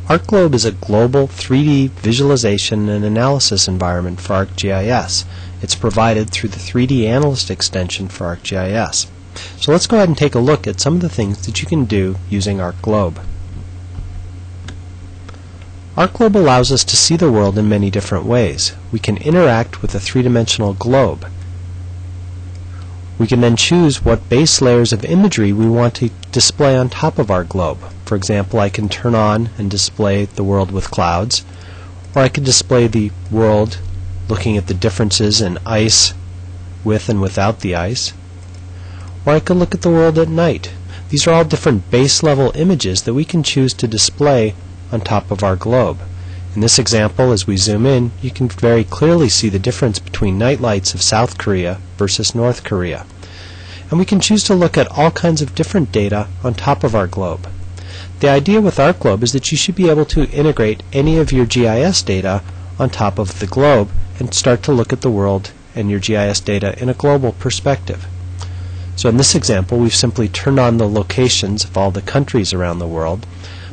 ArcGlobe is a global 3D visualization and analysis environment for ArcGIS. It's provided through the 3D Analyst extension for ArcGIS. So let's go ahead and take a look at some of the things that you can do using ArcGlobe. ArcGlobe allows us to see the world in many different ways. We can interact with a three-dimensional globe. We can then choose what base layers of imagery we want to display on top of our globe. For example, I can turn on and display the world with clouds, or I can display the world looking at the differences in ice with and without the ice, or I can look at the world at night. These are all different base level images that we can choose to display on top of our globe. In this example, as we zoom in, you can very clearly see the difference between night lights of South Korea versus North Korea. And we can choose to look at all kinds of different data on top of our globe. The idea with ArcGlobe is that you should be able to integrate any of your GIS data on top of the globe and start to look at the world and your GIS data in a global perspective. So in this example, we've simply turned on the locations of all the countries around the world.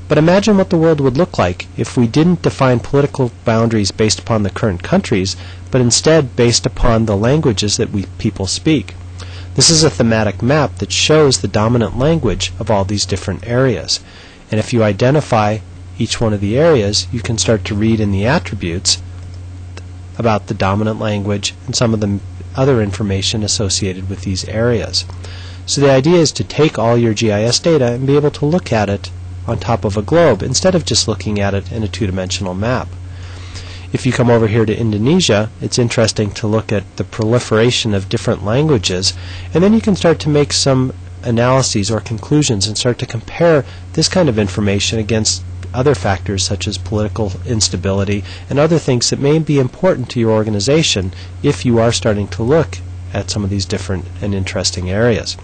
But imagine what the world would look like if we didn't define political boundaries based upon the current countries, but instead based upon the languages that people speak. This is a thematic map that shows the dominant language of all these different areas. And if you identify each one of the areas, you can start to read in the attributes about the dominant language and some of the other information associated with these areas. So the idea is to take all your GIS data and be able to look at it on top of a globe instead of just looking at it in a two-dimensional map. If you come over here to Indonesia, it's interesting to look at the proliferation of different languages, and then you can start to make some analyses or conclusions and start to compare this kind of information against other factors such as political instability and other things that may be important to your organization if you are starting to look at some of these different and interesting areas.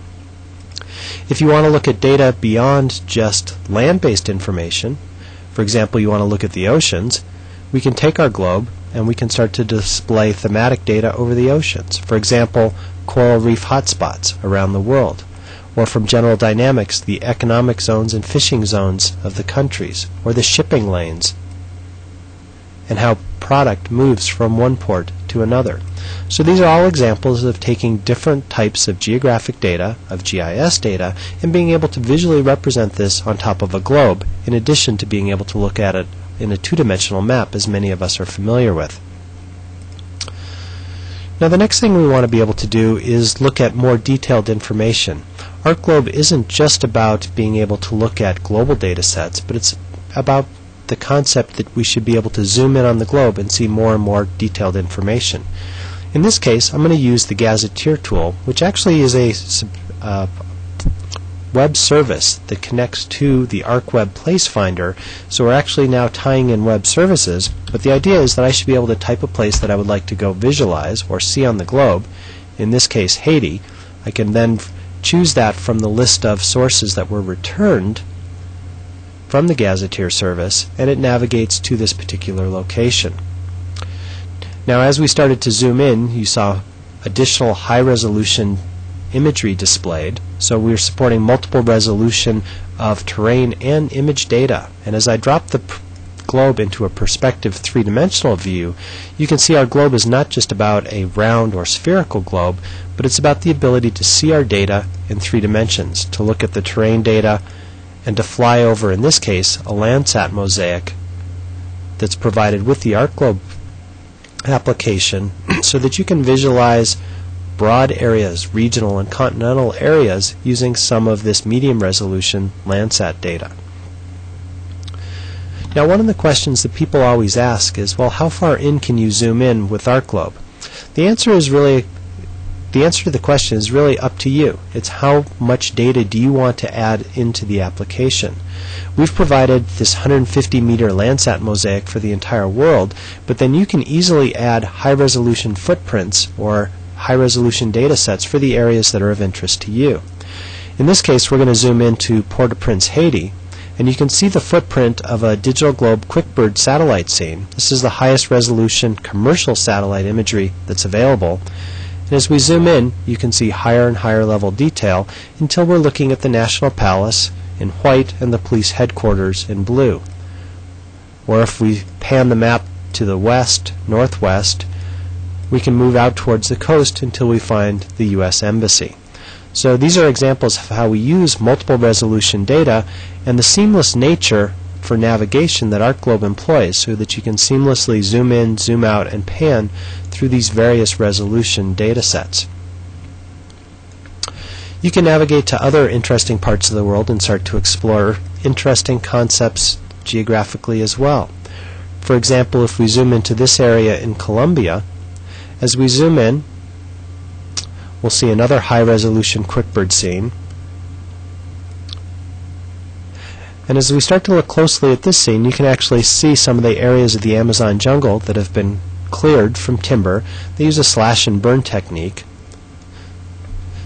If you want to look at data beyond just land-based information, for example, you want to look at the oceans, we can take our globe and we can start to display thematic data over the oceans. For example, coral reef hotspots around the world, or from general dynamics, the economic zones and fishing zones of the countries, or the shipping lanes, and how product moves from one port to another. So these are all examples of taking different types of geographic data, of GIS data, and being able to visually represent this on top of a globe, in addition to being able to look at it in a two-dimensional map, as many of us are familiar with. Now the next thing we want to be able to do is look at more detailed information. ArcGlobe isn't just about being able to look at global data sets, but it's about the concept that we should be able to zoom in on the globe and see more and more detailed information. In this case, I'm going to use the Gazetteer tool, which actually is a web service that connects to the ArcWeb Place Finder. So we're actually now tying in web services, but the idea is that I should be able to type a place that I would like to go visualize or see on the globe, in this case Haiti. I can then choose that from the list of sources that were returned from the Gazetteer service, and it navigates to this particular location. Now as we started to zoom in, you saw additional high-resolution imagery displayed. So we're supporting multiple resolution of terrain and image data. And as I drop the globe into a perspective three-dimensional view, you can see our globe is not just about a round or spherical globe, but it's about the ability to see our data in 3 dimensions, to look at the terrain data, and to fly over, in this case, a Landsat mosaic that's provided with the ArcGlobe application so that you can visualize broad areas, regional and continental areas, using some of this medium resolution Landsat data. Now one of the questions that people always ask is, well, how far in can you zoom in with ArcGlobe? The answer to the question is really up to you. It's how much data do you want to add into the application. We've provided this 150-meter Landsat mosaic for the entire world, but then you can easily add high-resolution footprints or high-resolution data sets for the areas that are of interest to you. In this case, we're going to zoom into Port-au-Prince, Haiti, and you can see the footprint of a Digital Globe QuickBird satellite scene. This is the highest resolution commercial satellite imagery that's available. And as we zoom in, you can see higher and higher level detail until we're looking at the National Palace in white and the police headquarters in blue. Or if we pan the map to the west, northwest, we can move out towards the coast until we find the U.S. Embassy. So these are examples of how we use multiple resolution data and the seamless nature for navigation that ArcGlobe employs, so that you can seamlessly zoom in, zoom out, and pan through these various resolution data sets. You can navigate to other interesting parts of the world and start to explore interesting concepts geographically as well. For example, if we zoom into this area in Colombia, as we zoom in, we'll see another high-resolution QuickBird scene. And as we start to look closely at this scene, you can actually see some of the areas of the Amazon jungle that have been cleared from timber. They use a slash and burn technique.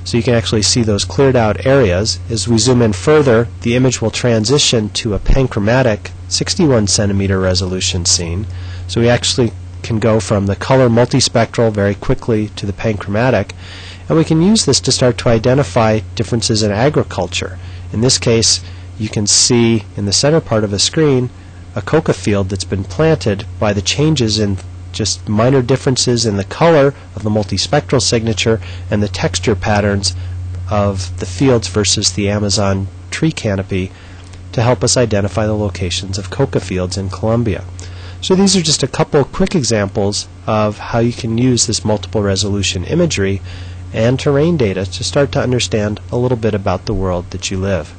So you can actually see those cleared out areas. As we zoom in further, the image will transition to a panchromatic 61 centimeter resolution scene. So we actually can go from the color multispectral very quickly to the panchromatic, and we can use this to start to identify differences in agriculture. In this case, you can see in the center part of the screen a coca field that's been planted by the changes in just minor differences in the color of the multispectral signature and the texture patterns of the fields versus the Amazon tree canopy to help us identify the locations of coca fields in Colombia. So these are just a couple quick examples of how you can use this multiple resolution imagery and terrain data to start to understand a little bit about the world that you live.